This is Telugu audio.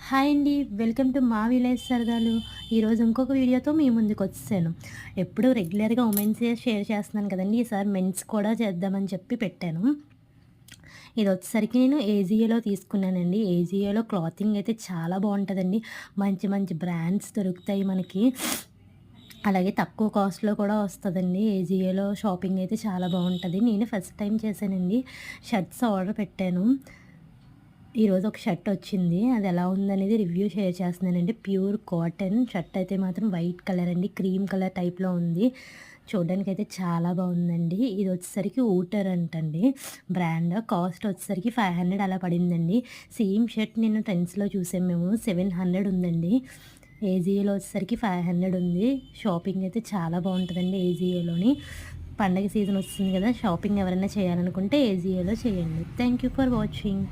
హాయ్ అండి. వెల్కమ్ టు మా విలేజ్ సరదాలు. ఈరోజు ఇంకొక వీడియోతో మీ ముందుకొచ్చేసాను. ఎప్పుడు రెగ్యులర్‌గా ఉమెన్సే షేర్ చేస్తున్నాను కదండీ! ఈసారి మెన్స్ కూడా చేద్దామని చెప్పి పెట్టాను. ఇదొచ్చేసరికి నేను ఏజీయోలో తీసుకున్నానండి. ఏజీయోలో క్లాతింగ్ అయితే చాలా బావుంటదండి. మంచి మంచి బ్రాండ్స్ దొరుకుతాయి మనకి. అలాగే తక్కువ కాస్ట్‌లో కూడా వస్తదండి. ఏజీయోలో షాపింగ్ అయితే చాలా బావుంటది. నేను ఫస్ట్ టైమ్ చేశానండి. షర్ట్స్ ఆర్డర్ పెట్టాను. ఈరోజు ఒక షర్ట్ వచ్చింది. అది ఎలా ఉందనేది రివ్యూ షేర్ చేస్తున్నానండి. ప్యూర్ కాటన్ షర్ట్ అయితే మాత్రం వైట్ కలర్ అండి. క్రీమ్ కలర్ టైప్‌లో ఉంది. చూడ్డానికైతే చాలా బావుందండి. ఇది వచ్చేసరికి ఊటర్ అంటండి బ్రాండ్. కాస్ట్ వచ్చేసరికి 500 అలా పడిందండి. సేమ్ షర్ట్ నిన్న ట్రెండ్స్‌లో చూసాం మేము. 700 ఉందండి. ఏజీయోలో వచ్చేసరికి 500 ఉంది. షాపింగ్ అయితే చాలా బావుంటదండి ఏజీయోలోని. పండగ సీజన్ వస్తుంది కదా! షాపింగ్ ఎవరైనా చేయాలనుకుంటే ఏజీయోలో చేయండి. Thank you for watching.